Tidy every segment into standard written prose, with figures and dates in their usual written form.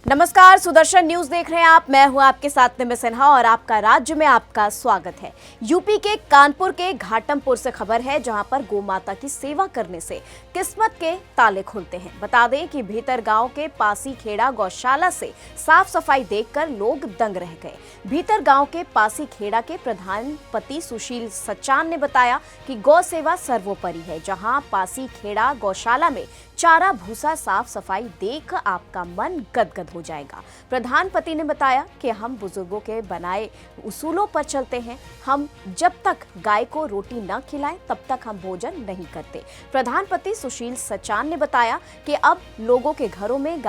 नमस्कार, सुदर्शन न्यूज देख रहे हैं आप। मैं हूं आपके साथ निमि सिन्हा और आपका राज्य में आपका स्वागत है। यूपी के कानपुर के घाटमपुर से खबर है, जहां पर गोमाता की सेवा करने से किस्मत के ताले खुलते हैं। बता दें कि भीतर गांव के पासी खेड़ा गौशाला से साफ सफाई देखकर लोग दंग रह गए। भीतर गांव के पासी खेड़ा के प्रधानपति सुशील सचान ने बताया कि गौ सेवा सर्वोपरि है। जहां पासी खेड़ा गौशाला में चारा भूसा साफ सफाई देख आपका मन गदगद हो जाएगा। प्रधानपति ने बताया कि हम बुजुर्गों के बनाए उसूलों पर चलते हैं। हम जब तक गाय को रोटी न खिलाएं तब तक हम भोजन नहीं करते। प्रधानपति सुशील सचान ने बताया कि अब लोगों के घरों में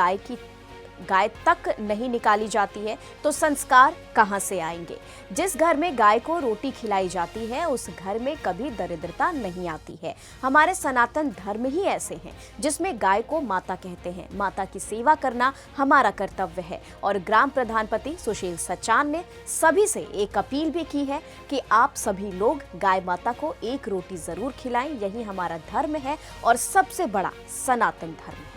गाय तक नहीं निकाली जाती है तो संस्कार कहां से आएंगे। जिस घर में गाय को रोटी खिलाई जाती है उस घर में कभी दरिद्रता नहीं आती है। हमारे सनातन धर्म ही ऐसे हैं जिसमें गाय को माता कहते हैं। माता की सेवा करना हमारा कर्तव्य है। और ग्राम प्रधानपति सुशील सचान ने सभी से एक अपील भी की है कि आप सभी लोग गाय माता को एक रोटी जरूर खिलाएं। यही हमारा धर्म है और सबसे बड़ा सनातन धर्म है।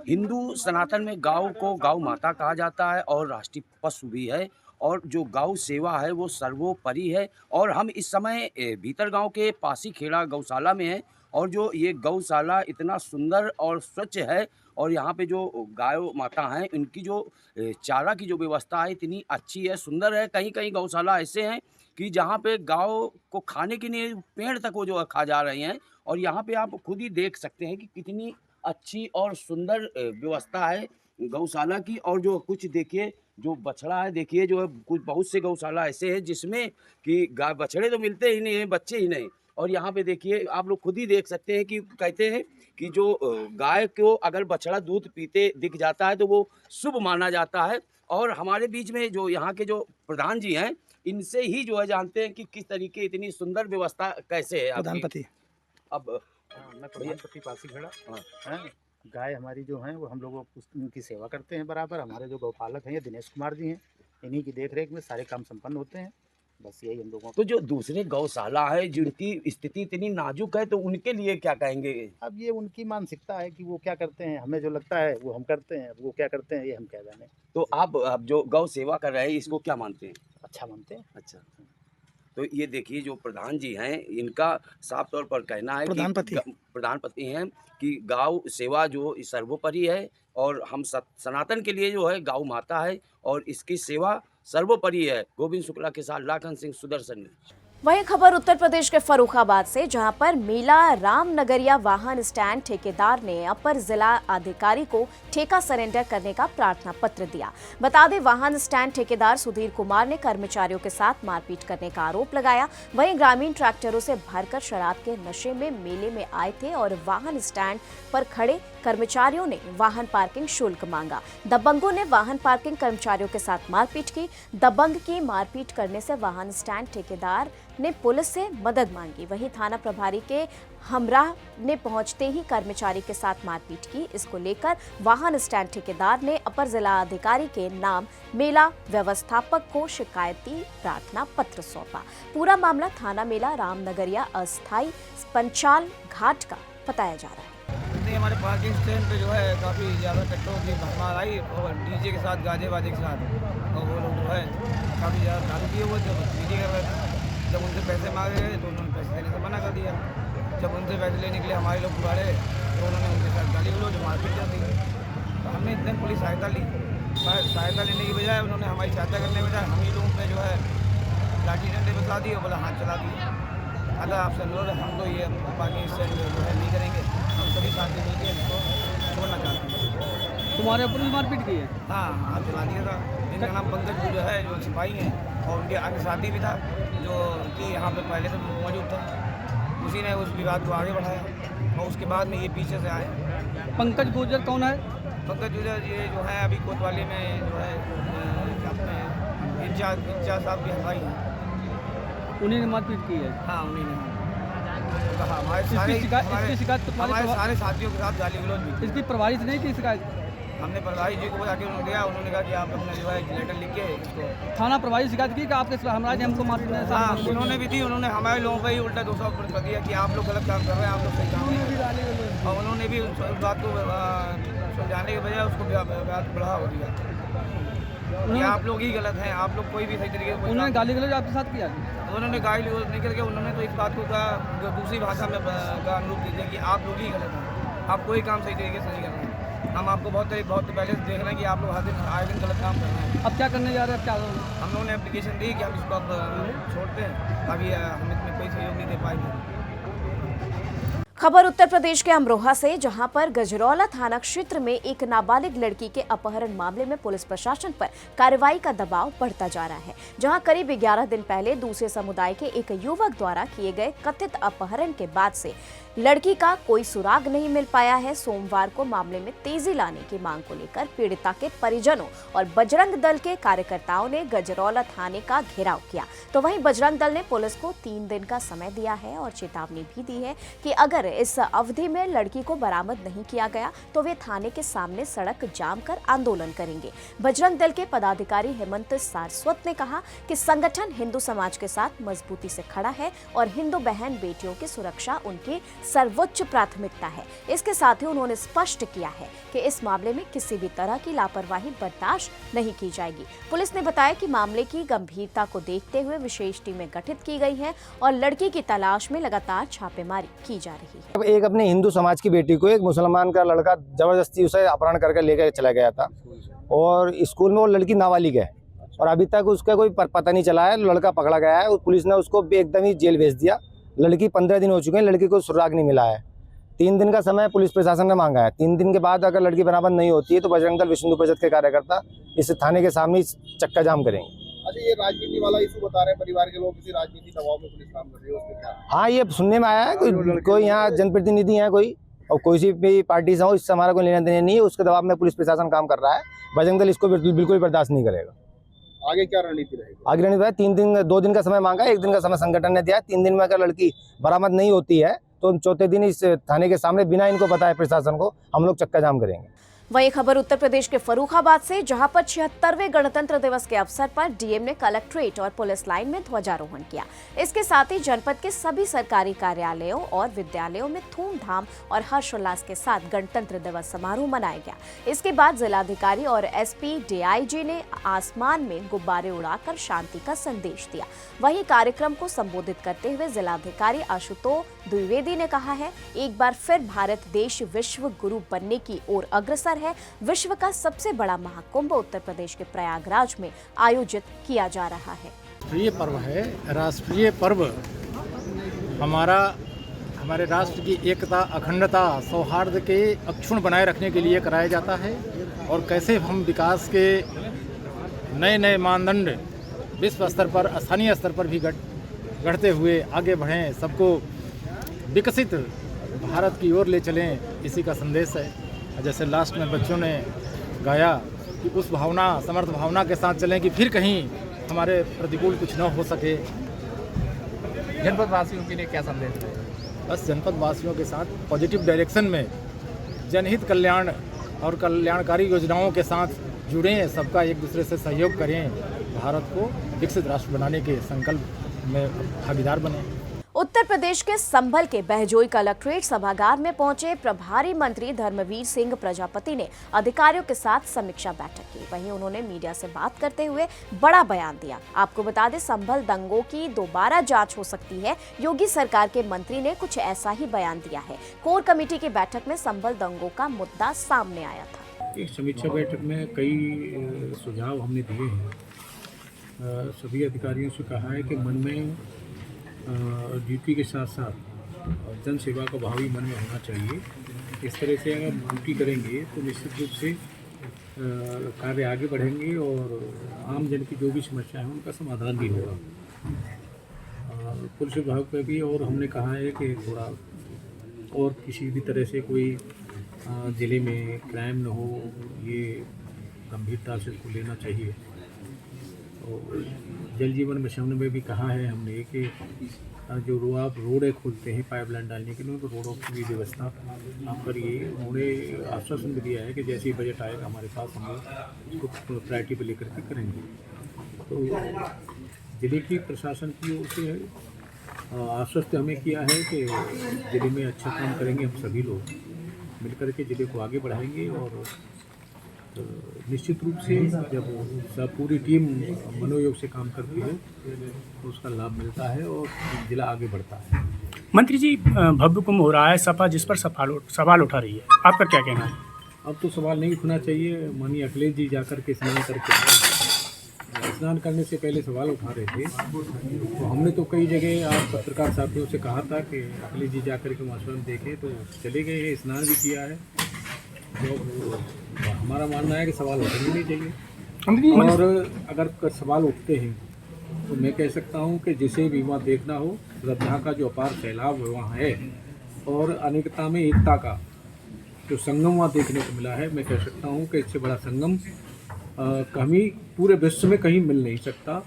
हिंदू सनातन में गांव को गौ माता कहा जाता है और राष्ट्रीय पशु भी है। और जो गौ सेवा है वो सर्वोपरि है। और हम इस समय भीतर गांव के पासी खेड़ा गौशाला में हैं। और जो ये गौशाला इतना सुंदर और स्वच्छ है। और यहाँ पे जो गाय माता हैं उनकी जो चारा की जो व्यवस्था है इतनी अच्छी है, सुंदर है। कहीं कहीं गौशाला ऐसे हैं कि जहाँ पे गाय को खाने के लिए पेड़ तक वो जो खा जा रहे हैं। और यहाँ पे आप खुद ही देख सकते हैं कि कितनी अच्छी और सुंदर व्यवस्था है गौशाला की। और जो कुछ देखिए जो बछड़ा है, देखिए जो है कुछ बहुत से गौशाला ऐसे हैं जिसमें कि गाय बछड़े तो मिलते ही नहीं हैं, बच्चे ही नहीं। और यहाँ पे देखिए आप लोग खुद ही देख सकते हैं कि कहते हैं कि जो गाय को अगर बछड़ा दूध पीते दिख जाता है तो वो शुभ माना जाता है। और हमारे बीच में जो यहाँ के जो प्रधान जी हैं इनसे ही जो है जानते हैं कि किस तरीके इतनी सुंदर व्यवस्था कैसे है प्रधानपति। अब मैं प्रधानपति पासी खेड़ा हैं। गाय हमारी जो हैं वो हम लोग उनकी सेवा करते हैं बराबर। हमारे जो गौपालक हैं ये दिनेश कुमार जी हैं, इन्हीं की देखरेख में सारे काम संपन्न होते हैं। बस यही हम लोगों तो जो दूसरे गौशाला है जिनकी स्थिति इतनी नाजुक है तो उनके लिए क्या कहेंगे? अब ये उनकी मानसिकता है कि वो क्या करते हैं, हमें जो लगता है वो हम करते हैं, वो क्या करते हैं ये हम क्या जाने। तो आप जो गौ सेवा कर रहे हैं इसको क्या मानते हैं? अच्छा मानते हैं। अच्छा, तो ये देखिए जो प्रधान जी हैं इनका साफ तौर पर कहना है प्रधानपति कि प्रधानपति हैं कि गौ सेवा जो सर्वोपरि है। और हम सनातन के लिए जो है गौ माता है और इसकी सेवा सर्वोपरि है। गोविंद शुक्ला के साथ लाखन सिंह, सुदर्शन। वही खबर उत्तर प्रदेश के फर्रुखाबाद से, जहां पर मेला रामनगरिया वाहन स्टैंड ठेकेदार ने अपर जिला अधिकारी को ठेका सरेंडर करने का प्रार्थना पत्र दिया। बता दें वाहन स्टैंड ठेकेदार सुधीर कुमार ने कर्मचारियों के साथ मारपीट करने का आरोप लगाया। वहीं ग्रामीण ट्रैक्टरों से भरकर शराब के नशे में मेले में आए थे और वाहन स्टैंड पर खड़े कर्मचारियों ने वाहन पार्किंग शुल्क मांगा। दबंगों ने वाहन पार्किंग कर्मचारियों के साथ मारपीट की। दबंग की मारपीट करने से वाहन स्टैंड ठेकेदार ने पुलिस से मदद मांगी। वहीं थाना प्रभारी के हमराह ने पहुंचते ही कर्मचारी के साथ मारपीट की। इसको लेकर वाहन स्टैंड ठेकेदार ने अपर जिला अधिकारी के नाम मेला व्यवस्थापक को शिकायती प्रार्थना पत्र सौंपा। पूरा मामला थाना मेला रामनगरिया अस्थायी पंचाल घाट का बताया जा रहा है। हमारे पार्किंग स्टैंड पे जो है काफ़ी ज़्यादा ट्रैक्टरों की भरमार आई और डीजे के साथ गाजे वाजे के साथ। और वो लोग जो है काफ़ी ज़्यादा दारू पिए हुए थे, डीजे कर रहे थे। जब उनसे पैसे मांगे गए तो उन्होंने पैसे देने से मना कर दिया। जब उनसे पैसे लेने के लिए हमारे लोग बुलाए तो उन्होंने उनके साथ गाली गलौज मारपीट कर दी। तो हमने इतने पुलिस सहायता ली। सहायता लेने की बजाय उन्होंने हमारी सहायता करने के बजाय हम ही लोगों पर जो है लाठी डंडे बता दिए और बोला हाथ चला दिए। अगर आपसे अनुरोध है हम तो ये पार्किंग स्टैंड जो है नहीं करेंगे। हम सभी साथी मिलकर इसको छोड़ना चाहते हैं। तुम्हारे ऊपर भी मारपीट की है? हाँ, हाथ चला दिया था। इनका नाम पंकज जो है जो सिपाही हैं और उनके अन्य साथी भी था जो कि यहाँ पे पहले से मौजूद था। उसी ने उस विवाद को आगे बढ़ाया और उसके बाद में ये पीछे से आए। पंकज गुर्जर कौन है? पंकज गुर्जर ये जो है अभी कोतवाली में जो है इज्जा साहब के हलवाई हैं। उन्हीं ने मारपीट की है? हाँ, उन्हीं ने कहा। हमारे सारे साथियों के साथ गाली गलौज भी। इसकी प्रभारी से नहीं की शिकायत? हमने प्रभारी जी को बता के उन्होंने दिया। उन्होंने कहा कि आप अपना जो है लेटर लिख के इसको थाना प्रभारी शिकायत की कि आपके हमारा ने हमको मारपीट? हाँ, उन्होंने भी दी। उन्होंने हमारे लोगों पर ही उल्टा दोषारोप कर दिया कि आप लोग गलत काम कर रहे हैं, आप लोग सही काम नहीं। और उन्होंने भी उस बात को समझाने के बजाय उसको बढ़ा हो दिया कि आप लोग ही गलत हैं, आप लोग कोई भी सही तरीके से उन्होंने गाली गलौज आपके साथ किया? उन्होंने गाली गलौज नहीं करके उन्होंने तो इस बात को कहा, दूसरी भाषा में का अनुरूप दीजिए कि आप लोग ही गलत हैं, आप कोई काम सही तरीके से नहीं कर रहे हैं। हम आपको बहुत पहले से देख रहे हैं कि आप लोग हर दिन आए दिन गलत काम कर रहे हैं। अब क्या करने जा रहे हैं? अब क्या हम लोगों ने एप्लीकेशन दी कि हम इसको अब छोड़ते हैं, अभी हम इसमें कोई सहयोग नहीं दे पाएंगे। खबर उत्तर प्रदेश के अमरोहा से, जहां पर गजरौला थाना क्षेत्र में एक नाबालिग लड़की के अपहरण मामले में पुलिस प्रशासन पर कार्रवाई का दबाव बढ़ता जा रहा है। जहां करीब 11 दिन पहले दूसरे समुदाय के एक युवक द्वारा किए गए कथित अपहरण के बाद से लड़की का कोई सुराग नहीं मिल पाया है। सोमवार को मामले में तेजी लाने की मांग को लेकर पीड़िता के परिजनों और बजरंग दल के कार्यकर्ताओं ने गजरौला थाने का घेराव किया। तो वहीं बजरंग दल ने पुलिस को 3 दिन का समय दिया है और चेतावनी भी दी है कि अगर इस अवधि में लड़की को बरामद नहीं किया गया तो वे थाने के सामने सड़क जाम कर आंदोलन करेंगे। बजरंग दल के पदाधिकारी हेमंत सारस्वत ने कहा कि संगठन हिंदू समाज के साथ मजबूती से खड़ा है और हिंदू बहन बेटियों की सुरक्षा उनकी सर्वोच्च प्राथमिकता है। इसके साथ ही उन्होंने स्पष्ट किया है कि इस मामले में किसी भी तरह की लापरवाही बर्दाश्त नहीं की जाएगी। पुलिस ने बताया कि मामले की गंभीरता को देखते हुए विशेष टीमें गठित की गई हैं और लड़की की तलाश में लगातार छापेमारी की जा रही है। एक अपने हिंदू समाज की बेटी को एक मुसलमान का लड़का जबरदस्ती उसे अपहरण करके लेकर चला गया था और स्कूल में वो लड़की नाबालिग है और अभी तक उसका कोई पता नहीं चला है। लड़का पकड़ा गया है और पुलिस ने उसको एकदम ही जेल भेज दिया। लड़की 15 दिन हो चुके हैं, लड़की को सुराग नहीं मिला है। 3 दिन का समय पुलिस प्रशासन ने मांगा है। 3 दिन के बाद अगर लड़की बरामद नहीं होती है तो बजरंग दल विश्व हिंदू परिषद के कार्यकर्ता इस थाने के सामने ही चक्का जाम करेंगे। अच्छा, ये राजनीति वाला इशू बता रहे हैं, परिवार के लोग किसी राजनीति दबाव में पुलिस काम कर रही है, उसमें क्या? हाँ, ये सुनने में आया है कोई यहाँ जनप्रतिनिधि है कोई और कोई सी भी पार्टी से हो, इससे हमारा कोई लेना देना नहीं है। उसके दबाव में पुलिस प्रशासन काम कर रहा है। बजरंग दल इसको बिल्कुल बर्दाश्त नहीं करेगा। आगे क्या रणनीति रहेगी? आगे रणनीति है 3 दिन 2 दिन का समय मांगा, 1 दिन का समय संगठन ने दिया। 3 दिन में अगर लड़की बरामद नहीं होती है तो 4थे दिन इस थाने के सामने बिना इनको बताए प्रशासन को हम लोग चक्का जाम करेंगे। वही खबर उत्तर प्रदेश के फर्रुखाबाद से, जहां पर 76वें गणतंत्र दिवस के अवसर पर डीएम ने कलेक्ट्रेट और पुलिस लाइन में ध्वजारोहण किया। इसके साथ ही जनपद के सभी सरकारी कार्यालयों और विद्यालयों में धूमधाम और हर्षोल्लास के साथ गणतंत्र दिवस समारोह मनाया गया। इसके बाद जिलाधिकारी और एसपी डीआईजी ने आसमान में गुब्बारे उड़ाकर शांति का संदेश दिया। वहीं कार्यक्रम को संबोधित करते हुए जिलाधिकारी आशुतोष द्विवेदी ने कहा है, एक बार फिर भारत देश विश्व गुरु बनने की ओर अग्रसर है। विश्व का सबसे बड़ा महाकुंभ उत्तर प्रदेश के प्रयागराज में आयोजित किया जा रहा है। राष्ट्रीय पर्व है। राष्ट्रीय पर्व हमारे राष्ट्र की एकता, अखंडता, सौहार्द के अक्षुण्ण बनाए रखने के लिए कराया जाता है और कैसे हम विकास के नए नए मानदंड विश्व स्तर पर, स्थानीय स्तर पर भी गढ़ते हुए आगे बढ़ें, सबको विकसित भारत की ओर ले चलें, इसी का संदेश है। जैसे लास्ट में बच्चों ने गाया कि उस भावना, समर्थ भावना के साथ चलें कि फिर कहीं हमारे प्रतिकूल कुछ न हो सके। जनपद वासियों के लिए क्या संदेश है? बस जनपद वासियों के साथ पॉजिटिव डायरेक्शन में जनहित कल्याण और कल्याणकारी योजनाओं के साथ जुड़ें, सबका एक दूसरे से सहयोग करें, भारत को विकसित राष्ट्र बनाने के संकल्प में भागीदार बने। उत्तर प्रदेश के संभल के बहजोई कलेक्ट्रेट सभागार में पहुंचे प्रभारी मंत्री धर्मवीर सिंह प्रजापति ने अधिकारियों के साथ समीक्षा बैठक की। वहीं उन्होंने मीडिया से बात करते हुए बड़ा बयान दिया। आपको बता दें, संभल दंगों की दोबारा जांच हो सकती है। योगी सरकार के मंत्री ने कुछ ऐसा ही बयान दिया है। कोर कमेटी की बैठक में संभल दंगों का मुद्दा सामने आया था। इस समीक्षा बैठक में कई सुझाव हमने दिए हैं। सभी अधिकारियों से कहा है कि मन में ड्यूटी के साथ साथ जन सेवा का भाव भी मन में होना चाहिए। इस तरह से अगर ड्यूटी करेंगे तो निश्चित रूप से कार्य आगे बढ़ेंगे और आम जन की जो भी समस्याएं हैं उनका समाधान भी होगा। पुलिस विभाग पे भी और हमने कहा है कि थोड़ा और किसी भी तरह से कोई ज़िले में क्राइम न हो, ये गंभीरता से इसको लेना चाहिए। और जल जीवन मिशन में भी कहा है हमने कि जो आप रोडें खोलते हैं पाइपलाइन डालने के लिए, तो रोडों की भी व्यवस्था आप करिए। उन्होंने आश्वासन भी दिया है कि जैसे ही बजट आएगा हमारे पास हम लोग उसको प्रायोरिटी पर लेकर के करेंगे। तो जिले की प्रशासन की ओर से आश्वस्त हमें किया है कि जिले में अच्छा काम करेंगे हम सभी लोग। मिलकर के जिले को आगे बढ़ाएंगे। और निश्चित रूप से जब सब पूरी टीम मनोयोग से काम करती है तो उसका लाभ मिलता है और जिला आगे बढ़ता है। मंत्री जी, भव्य कुंभ हो रहा है, सपा जिस पर सवाल उठा रही है, आपका क्या कहना है? अब तो सवाल नहीं उठना चाहिए। माननीय अखिलेश जी जाकर के स्नान करने से पहले सवाल उठा रहे थे। तो हमने तो कई जगह आप पत्रकार साथियों से कहा था कि अखिलेश जी जाकर के वहाँ स्वयं देखें, तो चले गए हैं, स्नान भी किया है। तो हमारा मानना है कि सवाल उठने नहीं चाहिए। और अगर सवाल उठते हैं तो मैं कह सकता हूं कि जिसे भी वहाँ देखना हो, श्रद्धा का जो अपार फैलाव वहाँ है और अनेकता में एकता का जो संगम वहाँ देखने को मिला है, मैं कह सकता हूं कि इससे बड़ा संगम कहीं पूरे विश्व में कहीं मिल नहीं सकता।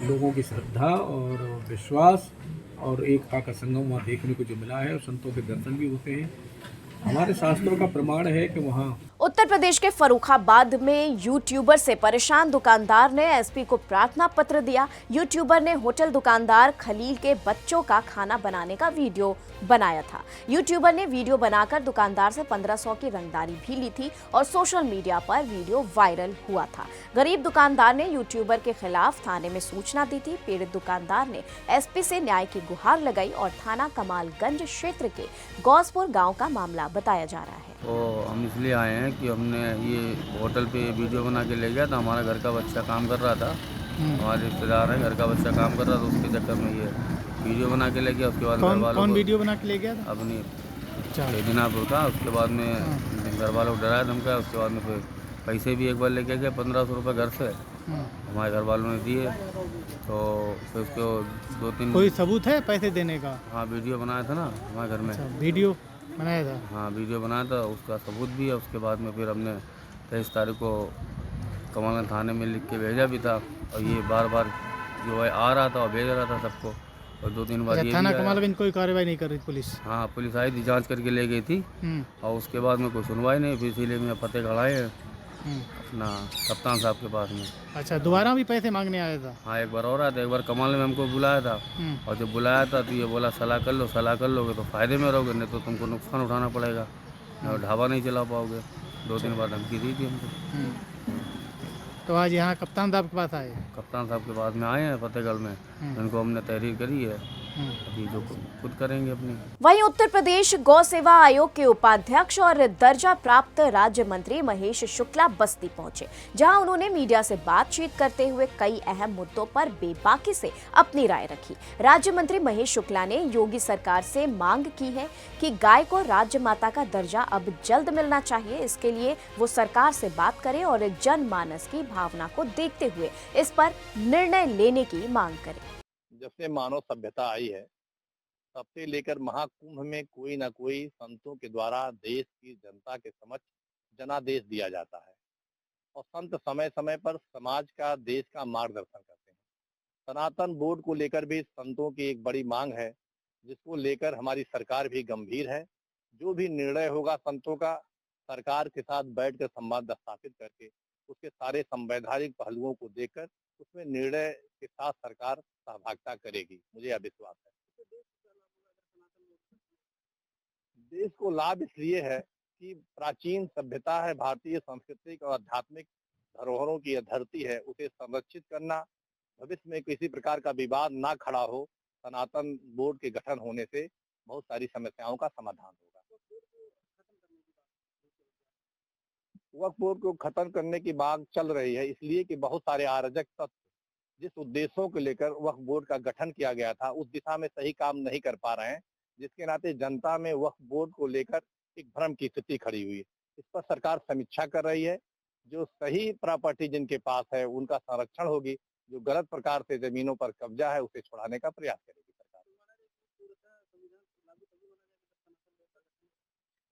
लोगों की श्रद्धा और विश्वास और एकता का संगम वहाँ देखने को जो मिला है, और संतों के दर्शन भी होते हैं। हमारे शास्त्रों का प्रमाण है कि वहाँ उत्तर प्रदेश के फर्रुखाबाद में यूट्यूबर से परेशान दुकानदार ने एसपी को प्रार्थना पत्र दिया। यूट्यूबर ने होटल दुकानदार खलील के बच्चों का खाना बनाने का वीडियो बनाया था। यूट्यूबर ने वीडियो बनाकर दुकानदार से 1500 की रंगदारी भी ली थी और सोशल मीडिया पर वीडियो वायरल हुआ था। गरीब दुकानदार ने यूट्यूबर के खिलाफ थाने में सूचना दी थी। पीड़ित दुकानदार ने एसपी से न्याय की गुहार लगाई और थाना कमालगंज क्षेत्र के गौसपुर गाँव का मामला बताया जा रहा है। तो हम इसलिए आए हैं कि हमने ये होटल पे वीडियो बना के ले गया था। हमारा घर का बच्चा काम कर रहा था, हमारे रिश्तेदार है, घर का बच्चा काम कर रहा था, उसके चक्कर में ये वीडियो बना के ले गया। उसके बाद घर वालों कौन वीडियो बना के ले गया था? अपनी दिनापुर का। उसके बाद में घर वालों को डराया धमकाया। उसके बाद में फिर पैसे भी एक बार लेके गए 1500 रुपये घर से, हमारे घर वालों ने दिए। तो फिर उसको 2-3 कोई सबूत है पैसे देने का? हाँ, वीडियो बनाया था ना हमारे घर में। वीडियो बनाया था? हाँ, वीडियो बनाया था, उसका सबूत भी है। उसके बाद में फिर हमने 23 तारीख को कमालगंज थाने में लिख के भेजा भी था। और ये बार बार जो है आ रहा था और भेज रहा था सबको। और 2-3 बार ये थाना भी आया। कमालगंज कोई कार्रवाई नहीं कर रही पुलिस? हाँ, पुलिस आई थी, जांच करके ले गई थी। और उसके बाद में कोई सुनवाई नहीं। फिर इसीलिए मैं फतेहगढ़ आए हैं अपना कप्तान साहब के पास में। अच्छा, दोबारा भी पैसे मांगने आया था? हाँ, एक बार और आया था। एक बार कमाल में हमको बुलाया था, और जब बुलाया था तो ये बोला सलाह कर लो, सलाह कर लोगे तो फ़ायदे में रहोगे, नहीं तो तुमको नुकसान उठाना पड़ेगा, और ढाबा नहीं चला पाओगे। 2-3 बार धमकी दी थी हमको। तो आज यहाँ कप्तान साहब के पास आए? कप्तान साहब के पास में आए हैं फतेहगढ़ में। उनको हमने तहरीर करी है, अभी जो खुद करेंगे अपनी। वहीं उत्तर प्रदेश गौ सेवा आयोग के उपाध्यक्ष और दर्जा प्राप्त राज्य मंत्री महेश शुक्ला बस्ती पहुंचे, जहां उन्होंने मीडिया से बातचीत करते हुए कई अहम मुद्दों पर बेबाकी से अपनी राय रखी। राज्य मंत्री महेश शुक्ला ने योगी सरकार से मांग की है कि गाय को राज्य माता का दर्जा अब जल्द मिलना चाहिए। इसके लिए वो सरकार से बात करे और जनमानस की भावना को देखते हुए इस पर निर्णय लेने की मांग करे। जब से मानव सभ्यता आई है तब से लेकर महाकुंभ में कोई ना कोई संतों के द्वारा देश की जनता के समक्ष जनादेश दिया जाता है, और संत समय समय पर समाज का, देश का मार्गदर्शन करते हैं। सनातन बोर्ड को लेकर भी संतों की एक बड़ी मांग है, जिसको लेकर हमारी सरकार भी गंभीर है। जो भी निर्णय होगा संतों का, सरकार के साथ बैठकर संवाद स्थापित करके उसके सारे संवैधानिक पहलुओं को देखकर उसमें निर्णय के साथ सरकार सहभागिता करेगी, मुझे यह विश्वास है। देश को लाभ इसलिए है कि प्राचीन सभ्यता है, भारतीय सांस्कृतिक और आध्यात्मिक धरोहरों की यह धरती है, उसे संरक्षित करना, भविष्य में किसी प्रकार का विवाद ना खड़ा हो, सनातन बोर्ड के गठन होने से बहुत सारी समस्याओं का समाधान होगा। वक्फ बोर्ड को खत्म करने की बात चल रही है, इसलिए कि बहुत सारे अराजक तत्व जिस उद्देश्यों को लेकर वक्फ बोर्ड का गठन किया गया था उस दिशा में सही काम नहीं कर पा रहे हैं, जिसके नाते जनता में वक्फ बोर्ड को लेकर एक भ्रम की स्थिति खड़ी हुई है। इस पर सरकार समीक्षा कर रही है। जो सही प्रॉपर्टी जिनके पास है उनका संरक्षण होगी, जो गलत प्रकार से जमीनों पर कब्जा है उसे छुड़ाने का प्रयास करेगी सरकार।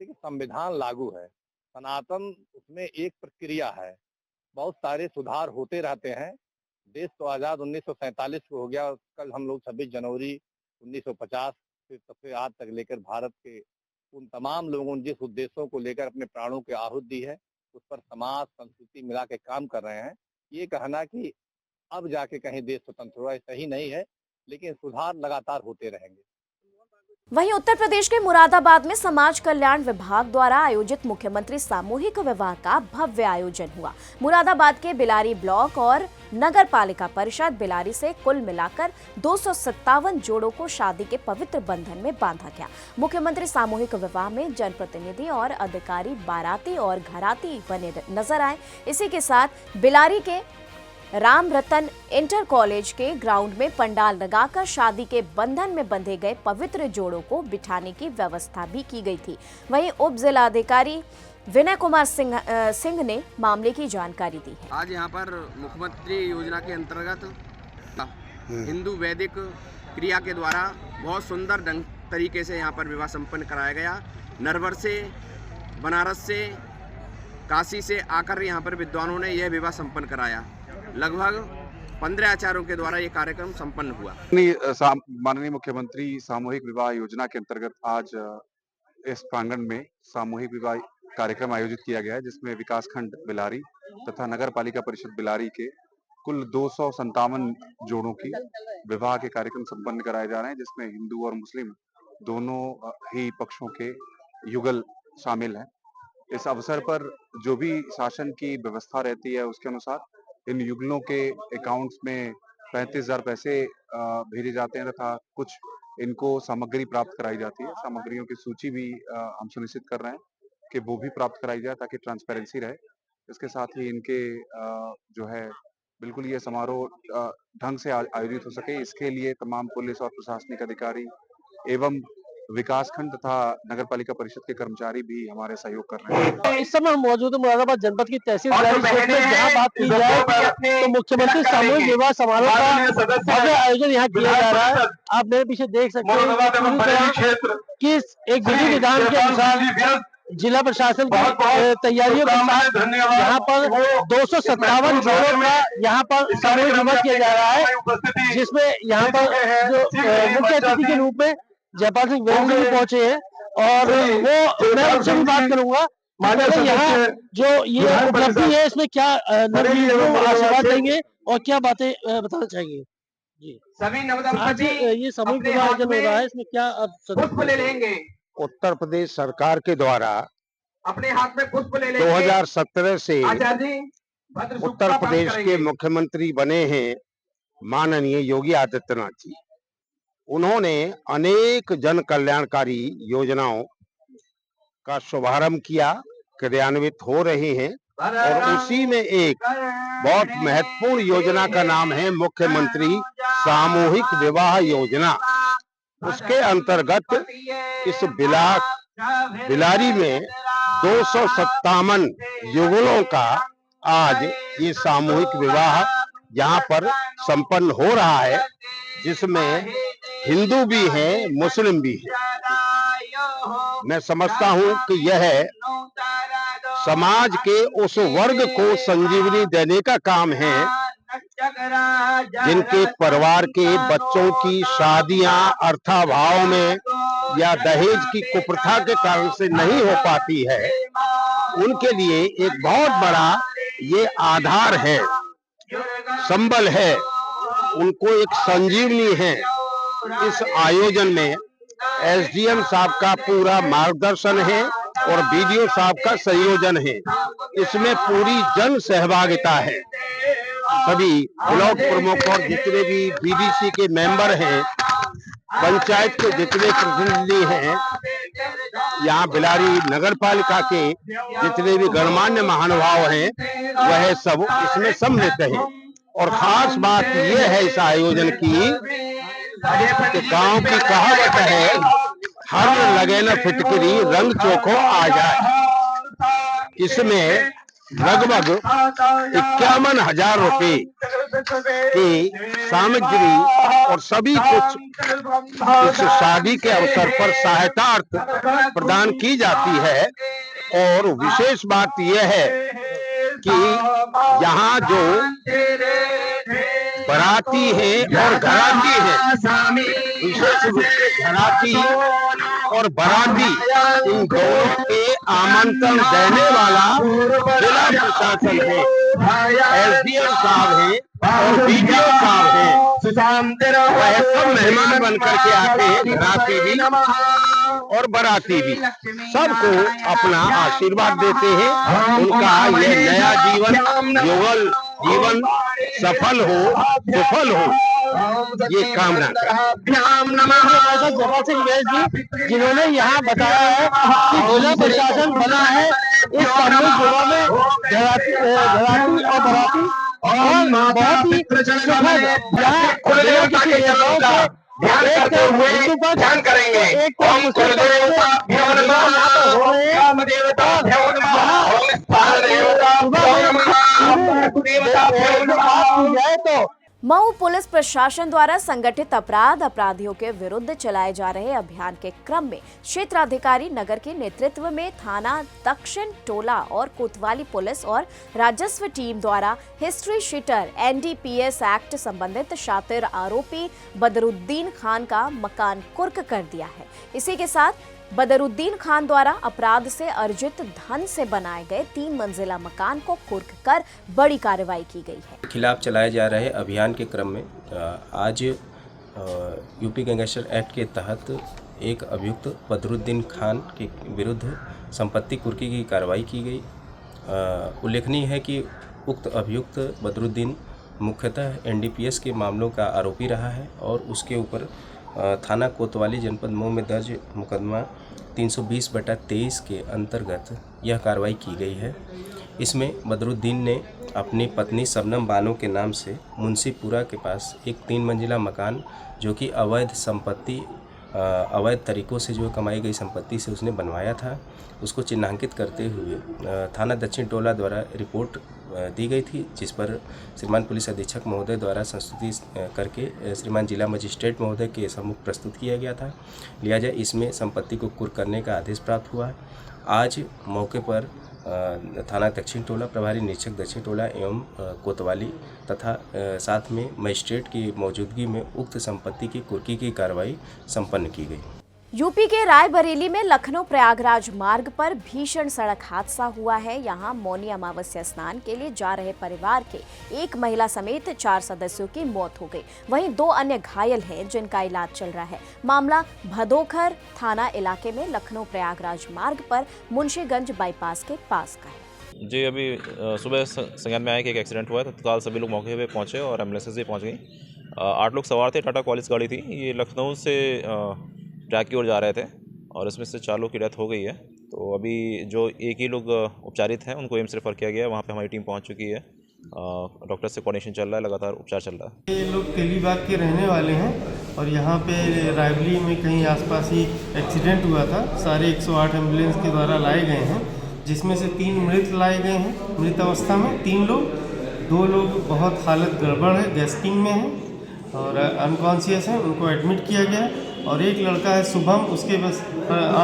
देखिए, संविधान लागू है, सनातन उसमें एक प्रक्रिया है, बहुत सारे सुधार होते रहते हैं। देश तो आज़ाद 1947 को हो गया, कल हम लोग 26 जनवरी 1950 से तब से आज तक लेकर भारत के उन तमाम लोगों ने जिस उद्देश्यों को लेकर अपने प्राणों की आहुति दी है उस पर समाज संस्कृति मिला के काम कर रहे हैं। ये कहना कि अब जाके कहीं देश स्वतंत्र हुआ, सही नहीं है, लेकिन सुधार लगातार होते रहेंगे। वहीं उत्तर प्रदेश के मुरादाबाद में समाज कल्याण विभाग द्वारा आयोजित मुख्यमंत्री सामूहिक विवाह का भव्य आयोजन हुआ। मुरादाबाद के बिलारी ब्लॉक और नगर पालिका परिषद बिलारी से कुल मिलाकर 257 जोड़ों को शादी के पवित्र बंधन में बांधा गया। मुख्यमंत्री सामूहिक विवाह में जनप्रतिनिधि और अधिकारी बाराती और घराती बने नजर आए। इसी के साथ बिलारी के राम रतन इंटर कॉलेज के ग्राउंड में पंडाल लगाकर शादी के बंधन में बंधे गए पवित्र जोड़ों को बिठाने की व्यवस्था भी की गई थी। वहीं उप जिलाधिकारी विनय कुमार सिंह ने मामले की जानकारी दी है। आज यहाँ पर मुख्यमंत्री योजना के अंतर्गत हिंदू वैदिक क्रिया के द्वारा बहुत सुंदर ढंग तरीके से यहाँ पर विवाह संपन्न कराया गया। नरवर से, बनारस से, काशी से आकर यहाँ पर विद्वानों ने यह विवाह संपन्न कराया। लगभग 15 आचार्यों के द्वारा ये कार्यक्रम संपन्न हुआ। माननीय मुख्यमंत्री सामूहिक विवाह योजना के अंतर्गत आज इस प्रांगण में सामूहिक विवाह कार्यक्रम आयोजित किया गया है, जिसमें विकासखंड बिलारी तथा नगर पालिका परिषद बिलारी के कुल 257 जोड़ों की विवाह के कार्यक्रम संपन्न कराए जा रहे हैं, जिसमें हिंदू और मुस्लिम दोनों ही पक्षों के युगल शामिल हैं। इस अवसर पर जो भी शासन की व्यवस्था रहती है उसके अनुसार इन युगलों के अकाउंट्स में 35,000 पैसे भेजे जाते हैं तथा कुछ इनको सामग्री प्राप्त कराई जाती है। सामग्रियों की सूची भी हम सुनिश्चित कर रहे हैं कि वो भी प्राप्त कराई जाए ताकि ट्रांसपेरेंसी रहे। इसके साथ ही इनके जो है बिल्कुल ये समारोह ढंग से आयोजित हो सके, इसके लिए तमाम पुलिस और प्रशासनिक अधिकारी एवं विकासखंड तथा नगर पालिका परिषद के कर्मचारी भी हमारे सहयोग कर रहे हैं। इस समय हम मौजूद हैं मुरादाबाद जनपद की तहसील जहाँ बात की जाए तो मुख्यमंत्री सामूहिक विवाह समारोह का भव्य आयोजन यहाँ किया जा रहा है। आप मेरे पीछे देख सकते हैं कि एक विधि विधान के अनुसार जिला प्रशासन की तैयारियों के साथ यहाँ पर 257 जोड़ों का यहाँ पर सामूहिक विवाह किया जा रहा है, जिसमें यहाँ पर जो मुख्य अतिथि के रूप में जयपाल सिंह वीरेंद्र भी पहुंचे हैं और वो मैं उनसे भी बात करूंगा। यहाँ जो ये उपलब्धि है इसमें क्या आशीर्वाद देंगे और क्या बातें बताना चाहेंगे जी। आज ये सामूहिक विवाह आयोजन हो रहा है, इसमें क्या आप लेंगे? उत्तर प्रदेश सरकार के द्वारा अपने हाथ में पुष्प ले लेंगे। 2017 से उत्तर प्रदेश के मुख्यमंत्री बने हैं माननीय योगी आदित्यनाथ जी। उन्होंने अनेक जन कल्याणकारी योजनाओं का शुभारंभ किया, क्रियान्वित हो रहे हैं और उसी में एक बहुत महत्वपूर्ण योजना का नाम है मुख्यमंत्री सामूहिक विवाह योजना। उसके अंतर्गत इस बिलारी में 257 युगलों का आज ये सामूहिक विवाह यहाँ पर संपन्न हो रहा है, जिसमें हिंदू भी हैं, मुस्लिम भी हैं। मैं समझता हूँ कि यह समाज के उस वर्ग को संजीवनी देने का काम है जिनके परिवार के बच्चों की शादियां अर्थाभाव में या दहेज की कुप्रथा के कारण से नहीं हो पाती है। उनके लिए एक बहुत बड़ा ये आधार है, संबल है, उनको एक संजीवनी है। इस आयोजन में एसडीएम साहब का पूरा मार्गदर्शन है और बीडीओ साहब का संयोजन है। इसमें पूरी जन सहभागिता है। सभी ब्लॉक प्रमुख और जितने भी बीडीसी के मेंबर हैं, पंचायत के जितने प्रतिनिधि हैं, यहाँ बिलारी नगर पालिका के जितने भी गणमान्य महानुभाव हैं, वह सब इसमें सम्मिलित हैं। और खास बात यह है इस आयोजन की कि गांव की कहावत है, हर लगे न फिटकरी रंग चोखो आ जाए। इसमें लगभग 51,000 रुपए की सामग्री और सभी कुछ इस शादी के अवसर पर सहायतार्थ प्रदान की जाती है। और विशेष बात यह है कि यहाँ जो बराती है और घराती है, विशेष रूप से घराती और बराती इन दोनों के आमंत्रण देने वाला जिला प्रशासन है, एसडीएम साहब है और बीडीओ साहब है। वह सब मेहमान बन करके आते हैं, राती भी और बराती भी सबको अपना आशीर्वाद देते हैं। उनका ये नया जीवन सफल हो, सुफल हो, ये कामना ऐसा जगह से जी जिन्होंने यहाँ बताया है कि जिला प्रशासन बना है इस कानून जिला में घराती और बराती और बहुत ही सुखद यहाँ ध्यान करेंगे। तो मऊ पुलिस प्रशासन द्वारा संगठित अपराधियों के विरुद्ध चलाए जा रहे अभियान के क्रम में क्षेत्राधिकारी नगर के नेतृत्व में थाना दक्षिण टोला और कोतवाली पुलिस और राजस्व टीम द्वारा हिस्ट्री शीटर NDPS एक्ट संबंधित शातिर आरोपी बदरुद्दीन खान का मकान कुर्क कर दिया है। इसी के साथ बदरुद्दीन खान द्वारा अपराध से अर्जित धन से बनाए गए 3 मंजिला मकान को कुर्क कर बड़ी कार्रवाई की गई है। खिलाफ चलाए जा रहे अभियान के क्रम में आज यूपी गैंगस्टर एक्ट के तहत एक अभियुक्त बदरुद्दीन खान के विरुद्ध संपत्ति कुर्की की कार्रवाई की गई। उल्लेखनीय है कि उक्त अभियुक्त बदरुद्दीन मुख्यतः NDPS के मामलों का आरोपी रहा है और उसके ऊपर थाना कोतवाली जनपद मऊ में दर्ज मुकदमा 320/23 के अंतर्गत यह कार्रवाई की गई है। इसमें बदरुद्दीन ने अपनी पत्नी शबनम बानो के नाम से मुंशीपुरा के पास एक 3 मंजिला मकान जो कि अवैध तरीक़ों से जो कमाई गई संपत्ति से उसने बनवाया था, उसको चिन्हांकित करते हुए थाना दक्षिण टोला द्वारा रिपोर्ट दी गई थी, जिस पर श्रीमान पुलिस अधीक्षक महोदय द्वारा संस्तुति करके श्रीमान जिला मजिस्ट्रेट महोदय के सम्मुख प्रस्तुत किया गया था। लिहाजा इसमें संपत्ति को कुर्क करने का आदेश प्राप्त हुआ। आज मौके पर थाना दक्षिण टोला प्रभारी निरीक्षक दक्षिण टोला एवं कोतवाली तथा साथ में मजिस्ट्रेट की मौजूदगी में उक्त संपत्ति की कुर्की की कार्रवाई संपन्न की गई। यूपी के रायबरेली में लखनऊ प्रयागराज मार्ग पर भीषण सड़क हादसा हुआ है। यहां मौनी अमावस्या स्नान के लिए जा रहे परिवार के एक महिला समेत 4 सदस्यों की मौत हो गई। वहीं 2 अन्य घायल हैं जिनका इलाज चल रहा है। मामला भदोखर थाना इलाके में लखनऊ प्रयागराज मार्ग पर मुंशीगंज बाईपास के पास का है। जी अभी सुबह संज्ञान में आया कि एक एक्सीडेंट हुआ है, तो तत्काल सभी लोग मौके पे पहुंचे और एम्बुलेंसेज भी पहुंच गई। 8 लोग सवार थे, टाटा कॉलेज गाड़ी थी। ये लखनऊ से ट्रैक की ओर जा रहे थे और इसमें से 4 लोग की डेथ हो गई है। तो अभी जो एक ही लोग उपचारित हैं उनको एम्स रेफर किया गया है। वहाँ पे हमारी टीम पहुँच चुकी है। डॉक्टर से कोऑर्डिनेशन चल रहा है, लगातार उपचार चल रहा है। ये लोग तेलीबाग के रहने वाले हैं और यहाँ पे रायबरेली में कहीं आसपास ही एक्सीडेंट हुआ था। सारे 108 एम्बुलेंस के द्वारा लाए गए हैं, जिसमें से 3 मृत लाए गए हैं मृत अवस्था में। 3 लोग, 2 लोग बहुत हालत गड़बड़ है, गैस्टिंग में है और अनकॉन्शियस है, उनको एडमिट किया गया है। और एक लड़का है शुभम, उसके बस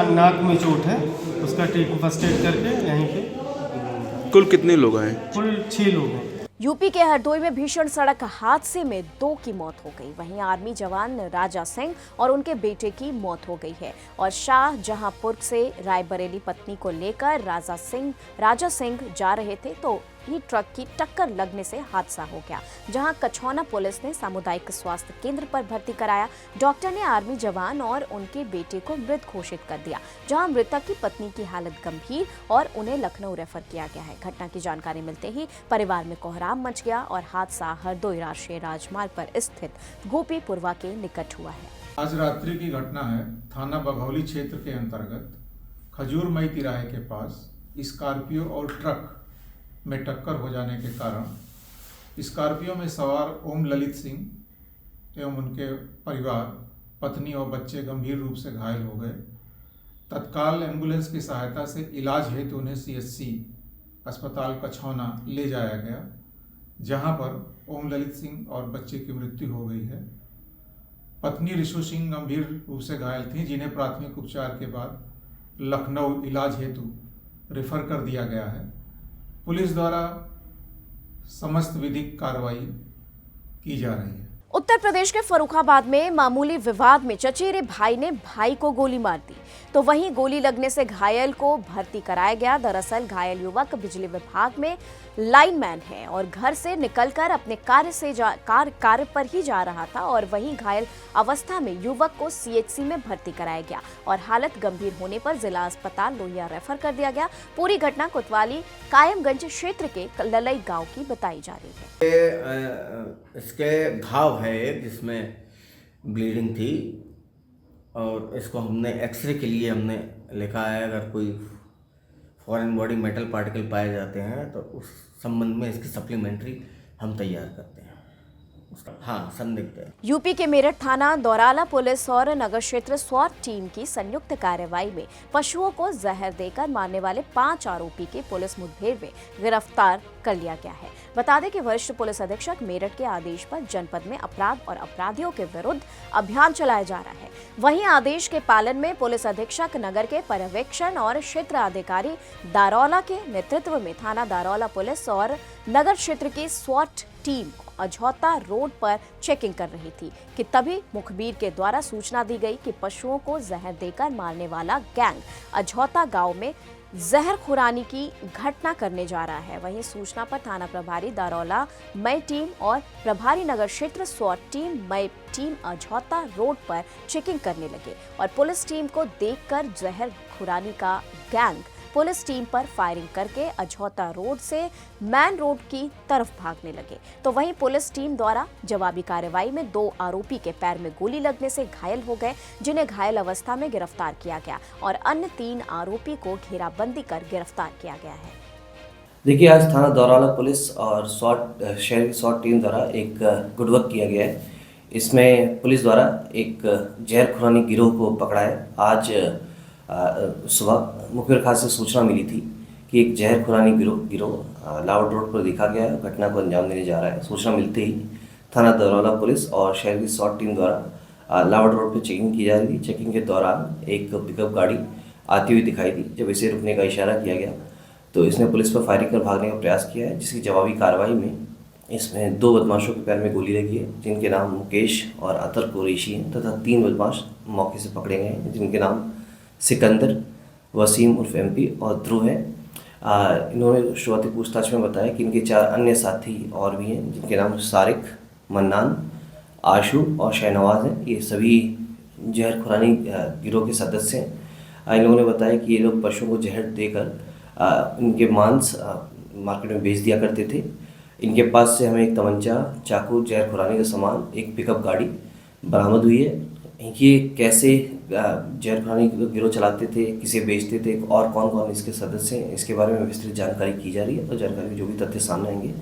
नाक में चोट है, उसका फर्स्ट एड करके यहीं पे। कुल कितने लोग आए? कुल 6 लोग हैं। यूपी के हरदोई में भीषण सड़क हादसे में 2 की मौत हो गई। वहीं आर्मी जवान राजा सिंह और उनके बेटे की मौत हो गई है। और शाहजहांपुर से रायबरेली पत्नी को लेकर राजा सिंह जा रहे थे तो ही ट्रक की टक्कर लगने से हादसा हो गया, जहां कछौना पुलिस ने सामुदायिक स्वास्थ्य केंद्र पर भर्ती कराया। डॉक्टर ने आर्मी जवान और उनके बेटे को मृत घोषित कर दिया, जहां मृतक की पत्नी की हालत गंभीर और उन्हें लखनऊ रेफर किया गया है। घटना की जानकारी मिलते ही परिवार में कोहराम मच गया और हादसा हरदोई राष्ट्रीय राजमार्ग पर स्थित गोपीपुरवा के निकट हुआ है। आज रात्रि की घटना है। थाना बघौली क्षेत्र के अंतर्गत खजूरमई तिराहे के पास स्कॉर्पियो और ट्रक में टक्कर हो जाने के कारण स्कॉर्पियो में सवार ओम ललित सिंह एवं उनके परिवार, पत्नी और बच्चे गंभीर रूप से घायल हो गए। तत्काल एम्बुलेंस की सहायता से इलाज हेतु उन्हें CHC अस्पताल कछौना ले जाया गया, जहां पर ओम ललित सिंह और बच्चे की मृत्यु हो गई है। पत्नी रिशु सिंह गंभीर रूप से घायल थी, जिन्हें प्राथमिक उपचार के बाद लखनऊ इलाज हेतु रेफर कर दिया गया है। पुलिस द्वारा समस्त विधिक कार्रवाई की जा रही है। उत्तर प्रदेश के फर्रुखाबाद में मामूली विवाद में चचेरे भाई ने भाई को गोली मार दी, तो वहीं गोली लगने से घायल को भर्ती कराया गया। दरअसल घायल युवक बिजली विभाग में लाइनमैन है और घर से निकलकर अपने कार्य पर ही जा रहा था और वहीं घायल अवस्था में युवक को सीएचसी में भर्ती कराया गया और हालत गंभीर होने पर जिला अस्पताल लोहिया रेफर कर दिया गया। पूरी घटना कोतवाली कायमगंज क्षेत्र के ललई गांव की बताई जा रही है। इसके घाव है जिसमें ब्लीडिंग थी और इसको हमने एक्सरे के लिए हमने लिखा है। अगर कोई फॉरेन बॉडी मेटल पार्टिकल पाए जाते हैं तो उस संबंध में इसकी सप्लीमेंट्री हम तैयार करते हैं। हाँ, संदिग्ध है। यूपी के मेरठ थाना दौराला पुलिस और नगर क्षेत्र स्वाट टीम की संयुक्त कार्रवाई में पशुओं को जहर देकर मारने वाले 5 आरोपी की पुलिस मुठभेड़ में गिरफ्तार कर लिया गया है। बता दें कि वरिष्ठ पुलिस अधीक्षक मेरठ के आदेश पर जनपद में अपराध और अपराधियों के विरुद्ध अभियान चलाया जा रहा है। वहीं आदेश के पालन में पुलिस अधीक्षक नगर के पर्यवेक्षण और क्षेत्र अधिकारी दारौला के नेतृत्व में थाना दारौला पुलिस और नगर क्षेत्र की स्वाट टीम अझौता रोड पर चेकिंग कर रही थी कि तभी मुखबिर के द्वारा सूचना दी गई कि पशुओं को जहर देकर मारने वाला गैंग अझौता गांव में जहर खुरानी की घटना करने जा रहा है। वहीं सूचना पर थाना प्रभारी दारौला मई टीम और प्रभारी नगर क्षेत्र स्वाट टीम मई टीम अझौता रोड पर चेकिंग करने लगे और पुलिस टीम को देखकर जहर खुरानी का गैंग पुलिस टीम पर फायरिंग करके अझौता रोड से मैन रोड की तरफ भागने लगे। तो वहीं पुलिस टीम द्वारा जवाबी कार्रवाई में 2 आरोपी के पैर में गोली लगने से घायल हो गए, जिन्हें घायल अवस्था में गिरफ्तार किया गया और अन्य 3 आरोपी को घेराबंदी कर गिरफ्तार किया गया है। देखिए, आज थाना दौराला पुलिस और शहर की स्वाट टीम द्वारा एक गुड वर्क किया गया है। इसमें पुलिस द्वारा एक जहर खुरानी गिरोह को पकड़ा है। आज सुबह मुखबिर खास से सूचना मिली थी कि एक जहर खुरानी गिरोह लावड़ रोड पर देखा गया है, घटना को अंजाम देने जा रहा है। सूचना मिलते ही थाना दौराला पुलिस और शहर की स्वाट टीम द्वारा लावड़ रोड पर चेकिंग की जा रही थी। चेकिंग के दौरान एक पिकअप गाड़ी आती हुई दिखाई दी। जब इसे रुकने का इशारा किया गया तो इसने पुलिस पर फायरिंग कर भागने का प्रयास किया है, जिसकी जवाबी कार्रवाई में इसमें 2 बदमाशों के पैर में गोली लगी है, जिनके नाम मुकेश और अतर कुरैशी हैं तथा 3 बदमाश मौके से पकड़े गए हैं, जिनके नाम सिकंदर, वसीम उर्फ MP और ध्रुव है। इन्होंने शुरुआती पूछताछ में बताया कि इनके 4 अन्य साथी और भी हैं, जिनके नाम सारिक, मन्नान, आशू और शहनवाज हैं। ये सभी जहर खुरानी गिरोह के सदस्य हैं। इन लोगों ने बताया कि ये लोग पशुओं को जहर देकर इनके मांस मार्केट में बेच दिया करते थे। इनके पास से हमें एक तमंचा, चाकू, जहर खुरानी का सामान, एक पिकअप गाड़ी बरामद हुई है। ये कैसे जहर खुरानी गिरोह चलाते थे, किसे बेचते थे और कौन कौन इसके सदस्य हैं, इसके बारे में विस्तृत जानकारी की जा रही है। और जानकारी जो भी तथ्य सामने आएंगे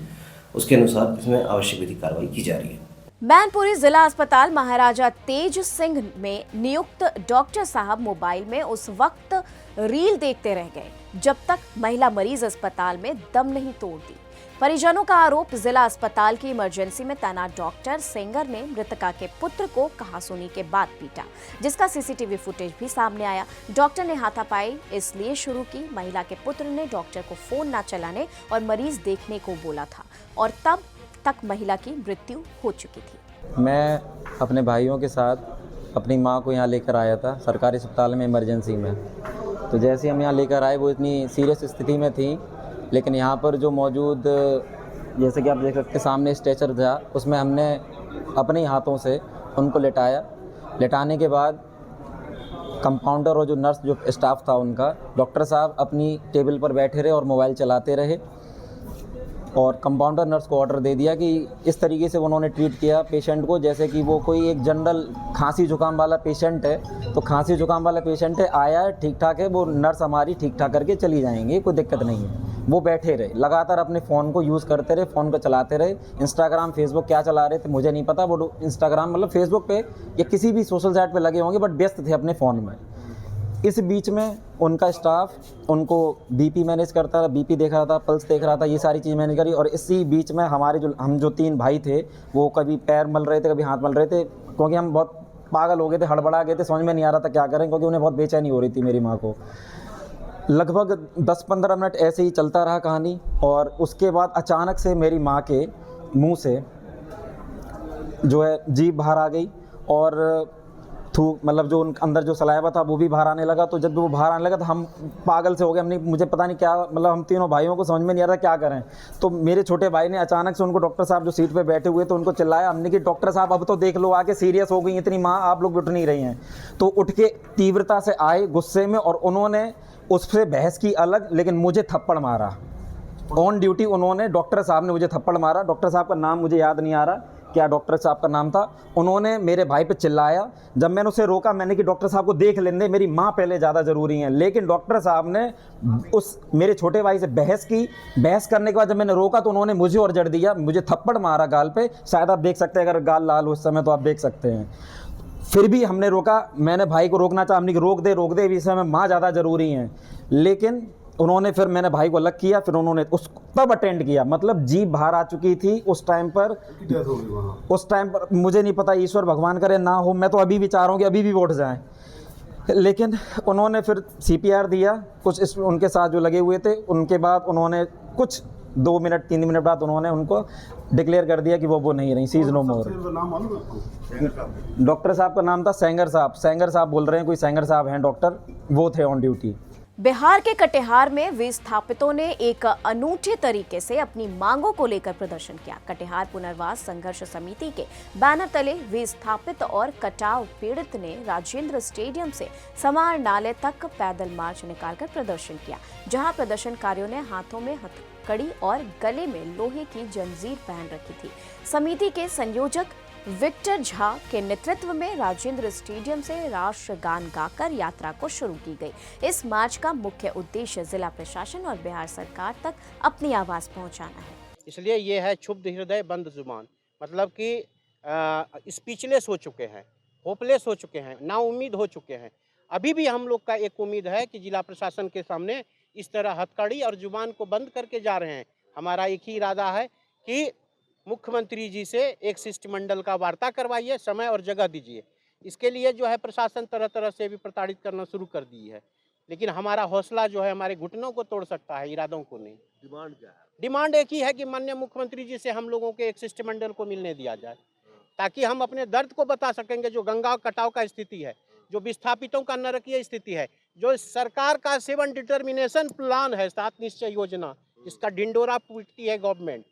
उसके अनुसार इसमें आवश्यक विधि कार्रवाई की जा रही है। मैनपुरी जिला अस्पताल महाराजा तेज सिंह में नियुक्त डॉक्टर साहब मोबाइल में उस वक्त रील देखते रह गए जब तक महिला मरीज अस्पताल में दम नहीं तोड़ दी। परिजनों का आरोप, जिला अस्पताल की इमरजेंसी में तैनात डॉक्टर सेंगर ने मृतका के पुत्र को कहासुनी के बाद पीटा, जिसका सीसीटीवी फुटेज भी सामने आया। डॉक्टर ने हाथापाई इसलिए शुरू की, महिला के पुत्र ने डॉक्टर को फोन न चलाने और मरीज देखने को बोला था और तब तक महिला की मृत्यु हो चुकी थी। मैं अपने भाइयों के साथ अपनी माँ को यहाँ लेकर आया था सरकारी अस्पताल में इमरजेंसी में। तो जैसे हम यहाँ लेकर आए वो इतनी सीरियस स्थिति में थी, लेकिन यहाँ पर जो मौजूद, जैसे कि आप देख सकते सामने स्ट्रेचर था, उसमें हमने अपने हाथों से उनको लेटाया। लेटाने के बाद कंपाउंडर और जो नर्स जो स्टाफ था उनका, डॉक्टर साहब अपनी टेबल पर बैठे रहे और मोबाइल चलाते रहे और कंपाउंडर नर्स को ऑर्डर दे दिया कि इस तरीके से उन्होंने ट्रीट किया पेशेंट को जैसे कि वो कोई एक जनरल खांसी जुकाम वाला पेशेंट है। तो खांसी जुकाम वाला पेशेंट है, आया है, ठीक ठाक है, वो नर्स हमारी ठीक ठाक करके चली जाएंगी, कोई दिक्कत नहीं है। वो बैठे रहे, लगातार अपने फ़ोन को यूज़ करते रहे, फ़ोन को चलाते रहे। इंस्टाग्राम, फेसबुक क्या चला रहे थे मुझे नहीं पता। वो इंस्टाग्राम मतलब फेसबुक पे या किसी भी सोशल साइट पे लगे होंगे, बट व्यस्त थे अपने फ़ोन में। इस बीच में उनका स्टाफ उनको बीपी मैनेज करता रहा, बीपी देख रहा था, पल्स देख रहा था, ये सारी चीज़ मैनेज करी। और इसी बीच में हमारे हम जो 3 भाई थे वो कभी पैर मल रहे थे, कभी हाथ मल रहे थे, क्योंकि हम बहुत पागल हो गए थे, हड़बड़ा गए थे, समझ में नहीं आ रहा था क्या करें, क्योंकि उन्हें बहुत बेचैनी हो रही थी मेरी माँ को। लगभग 10-15 मिनट ऐसे ही चलता रहा कहानी और उसके बाद अचानक से मेरी माँ के मुंह से जो है जीभ बाहर आ गई और थूक मतलब जो उन अंदर जो सलाइवा था वो भी बाहर आने लगा। तो जब वो बाहर आने लगा तो हम पागल से हो गए, हमने मुझे पता नहीं क्या मतलब हम तीनों भाइयों को समझ में नहीं आ रहा क्या करें। तो मेरे छोटे भाई ने अचानक से उनको डॉक्टर साहब जो सीट पे बैठे हुए तो उनको चिल्लाया हमने कि डॉक्टर साहब अब तो देख लो आके सीरियस हो गई इतनी माँ, आप लोग उठ नहीं रही हैं। तो उठ के तीव्रता से आए गुस्से में और उन्होंने उससे बहस की अलग, लेकिन मुझे थप्पड़ मारा ऑन ड्यूटी। उन्होंने डॉक्टर साहब ने मुझे थप्पड़ मारा, डॉक्टर साहब का नाम मुझे याद नहीं आ रहा क्या डॉक्टर साहब का नाम था। उन्होंने मेरे भाई पे चिल्लाया, जब मैंने उसे रोका मैंने कि डॉक्टर साहब को देख लेने, मेरी माँ पहले ज़्यादा ज़रूरी है। लेकिन डॉक्टर साहब ने उस मेरे छोटे भाई से बहस की, बहस करने के बाद जब मैंने रोका तो उन्होंने मुझे और जड़ दिया, मुझे थप्पड़ मारा गाल पे। शायद आप देख सकते हैं अगर गाल लाल हो उस समय तो आप देख सकते हैं। फिर भी हमने रोका, मैंने भाई को रोकना चाहा, हमने कि रोक दे इस समय माँ ज़्यादा ज़रूरी हैं। लेकिन उन्होंने फिर मैंने भाई को अलग किया, फिर उन्होंने उस तब अटेंड किया, मतलब जीभ बाहर आ चुकी थी उस टाइम पर। उस टाइम पर मुझे नहीं पता, ईश्वर भगवान करे ना हो, मैं तो अभी भी चाह रहा हूँ कि अभी भी उठ जाएं। लेकिन उन्होंने फिर CPR दिया कुछ इस उनके साथ जो लगे हुए थे। उनके बाद उन्होंने कुछ 2 मिनट 3 मिनट बाद उन्होंने उनको डिक्लेयर कर दिया कि वो नहीं रही, सी इज़ नो मोर। डॉक्टर साहब का नाम था सेंगर साहब बोल रहे हैं, कोई सेंगर साहब हैं डॉक्टर, वो थे ऑन ड्यूटी। बिहार के कटिहार में विस्थापितों ने एक अनूठे तरीके से अपनी मांगों को लेकर प्रदर्शन किया। कटिहार पुनर्वास संघर्ष समिति के बैनर तले विस्थापित और कटाव पीड़ित ने राजेंद्र स्टेडियम से समाहरणालय तक पैदल मार्च निकालकर प्रदर्शन किया, जहां प्रदर्शनकारियों ने हाथों में हथकड़ी और गले में लोहे की जंजीर पहन रखी थी। समिति के संयोजक विक्टर झा के नेतृत्व में राजेंद्र स्टेडियम से राष्ट्रगान गाकर यात्रा को शुरू की गई। इस मार्च का मुख्य उद्देश्य जिला प्रशासन और बिहार सरकार तक अपनी आवाज पहुंचाना है। इसलिए ये है क्षुब्ध हृदय बंद जुबान, मतलब कि स्पीचलेस हो चुके हैं, होपलेस हो चुके हैं, नाउम्मीद हो चुके हैं। अभी भी हम लोग का एक उम्मीद है कि जिला प्रशासन के सामने इस तरह हथकड़ी और जुबान को बंद करके जा रहे हैं। हमारा एक ही इरादा है कि मुख्यमंत्री जी से एक शिष्टमंडल का वार्ता करवाइए, समय और जगह दीजिए। इसके लिए जो है प्रशासन तरह तरह से भी प्रताड़ित करना शुरू कर दी है, लेकिन हमारा हौसला जो है हमारे घुटनों को तोड़ सकता है, इरादों को नहीं। डिमांड क्या है? डिमांड एक ही है कि माननीय मुख्यमंत्री जी से हम लोगों के एक शिष्टमंडल को मिलने दिया जाए, ताकि हम अपने दर्द को बता सकेंगे। जो गंगा कटाव का स्थिति है, जो विस्थापितों का नरकीय स्थिति है, जो सरकार का 7 डिटर्मिनेशन प्लान है, 7 निश्चय योजना, इसका ढिंडोरा पीटती है गवर्नमेंट।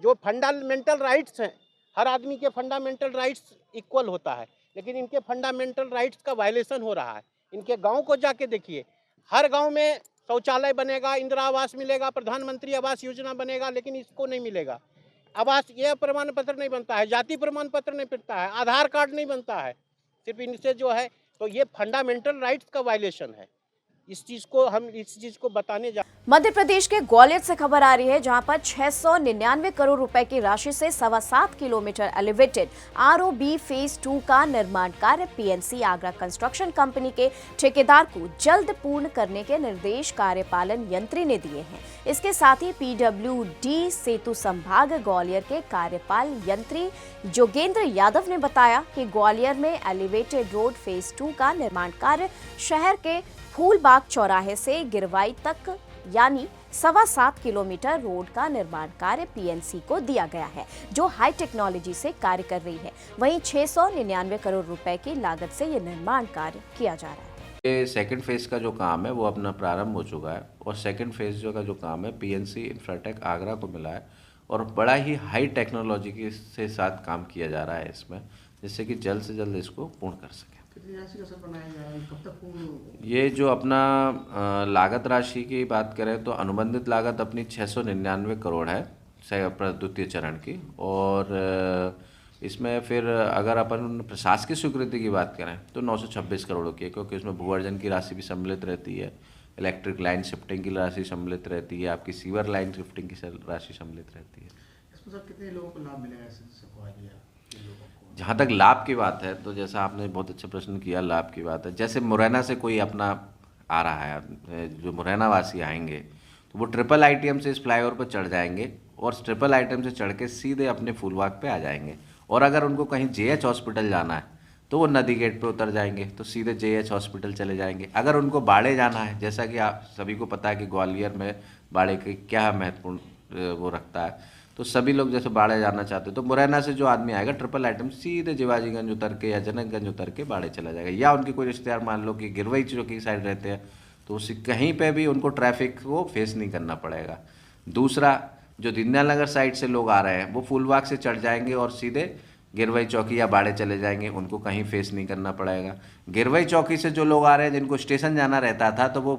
जो फंडामेंटल राइट्स हैं, हर आदमी के फंडामेंटल राइट्स इक्वल होता है, लेकिन इनके फंडामेंटल राइट्स का वायलेशन हो रहा है। इनके गांव को जाके देखिए, हर गांव में शौचालय बनेगा, इंदिरा आवास मिलेगा, प्रधानमंत्री आवास योजना बनेगा, लेकिन इसको नहीं मिलेगा। आवास यह प्रमाण पत्र नहीं बनता है, जाति प्रमाण पत्र नहीं बनता है, आधार कार्ड नहीं बनता है, सिर्फ इनसे जो है। तो ये फंडामेंटल राइट्स का वायलेशन है। इस चीज को बताने जा। मध्य प्रदेश के ग्वालियर से खबर आ रही है, जहां पर 699 करोड़ रुपए की राशि से 7.25 किलोमीटर एलिवेटेड ROB फेज 2 का निर्माण कार्य PNC आगरा कंस्ट्रक्शन कंपनी के ठेकेदार को जल्द पूर्ण करने के निर्देश कार्यपालन यंत्री ने दिए हैं। इसके साथ ही PWD सेतु संभाग ग्वालियर के कार्यपाल यंत्री जोगेंद्र यादव ने बताया कि ग्वालियर में एलिवेटेड रोड फेज 2 का निर्माण कार्य शहर के फूलबाग चौराहे से गिरवाई तक यानी 7.25 किलोमीटर रोड का निर्माण कार्य PNC को दिया गया है, जो हाई टेक्नोलॉजी से कार्य कर रही है। वहीं 699 करोड़ रुपए की लागत से ये निर्माण कार्य किया जा रहा है। ये सेकंड फेज का जो काम है वो अपना प्रारंभ हो चुका है, और सेकंड फेज का जो काम है PNC इंफ्राटेक आगरा को मिला है, और बड़ा ही हाई टेक्नोलॉजी के से साथ काम किया जा रहा है इसमें, जिससे कि जल्द से जल्द इसको पूर्ण कर सकें। ये जो अपना लागत राशि की बात करें तो अनुबंधित लागत अपनी 699 करोड़ है द्वितीय चरण की, और इसमें फिर अगर अपन प्रशासकीय स्वीकृति की बात करें तो 926 करोड़ की है, क्योंकि इसमें भूअर्जन की राशि भी सम्मिलित रहती है, इलेक्ट्रिक लाइन शिफ्टिंग की राशि सम्मिलित रहती है, आपकी सीवर लाइन शिफ्टिंग की राशि सम्मिलित रहती है। इसमें सर कितने लोगों को लाभ मिलेगा इससे? जहाँ तक लाभ की बात है तो जैसा आपने बहुत अच्छा प्रश्न किया, लाभ की बात है, जैसे मुरैना से कोई अपना आ रहा है, जो मुरैना वासी आएंगे तो वो ट्रिपल ITM से इस फ्लाईओवर पर चढ़ जाएंगे, और ट्रिपल ITM से चढ़ के सीधे अपने फूलबाग पे आ जाएंगे। और अगर उनको कहीं JH हॉस्पिटल जाना है तो वो नदी गेट पे उतर जाएंगे, तो सीधे JH हॉस्पिटल चले जाएंगे। अगर उनको बाड़े जाना है, जैसा कि आप सभी को पता है कि ग्वालियर में बाड़े की क्या महत्वपूर्ण वो रखता है, तो सभी लोग जैसे बाड़े जाना चाहते हैं तो मुरैना से जो आदमी आएगा ट्रिपल आइटम सीधे जिवाजीगंज उतर के या जनकगंज उतर के बाड़े चला जाएगा, या उनके कोई रिश्तेदार मान लो कि गिरवई चौकी साइड रहते हैं तो उसी कहीं पे भी उनको ट्रैफिक को फेस नहीं करना पड़ेगा। दूसरा, जो दीनदयाल नगर साइड से लोग आ रहे हैं वो फूलबाग से चढ़ जाएंगे और सीधे गिरवई चौकी या बाड़े चले जाएंगे, उनको कहीं फेस नहीं करना पड़ेगा। गिरवई चौकी से जो लोग आ रहे हैं जिनको स्टेशन जाना रहता था तो वो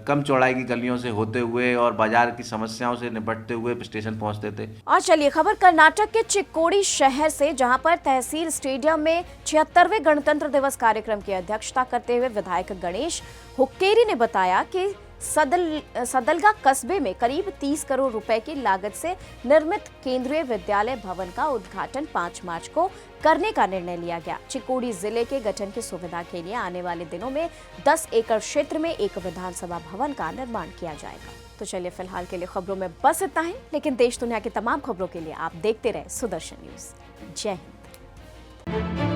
कम चौड़ाई की गलियों से होते हुए और बाजार की समस्याओं से निपटते हुए स्टेशन पहुंचते थे। और चलिए खबर कर्नाटक के चिक्कोड़ी शहर से, जहां पर तहसील स्टेडियम में 76वें गणतंत्र दिवस कार्यक्रम की अध्यक्षता करते हुए विधायक गणेश हुक्केरी ने बताया कि सदलगा कस्बे में करीब 30 करोड़ रुपए की लागत से निर्मित केंद्रीय विद्यालय भवन का उद्घाटन 5 मार्च को करने का निर्णय लिया गया। चिक्कोड़ी जिले के गठन की सुविधा के लिए आने वाले दिनों में 10 एकड़ क्षेत्र में एक विधानसभा भवन का निर्माण किया जाएगा। तो चलिए फिलहाल के लिए खबरों में बस इतना ही, लेकिन देश दुनिया की तमाम खबरों के लिए आप देखते रहे सुदर्शन न्यूज। जय हिंद।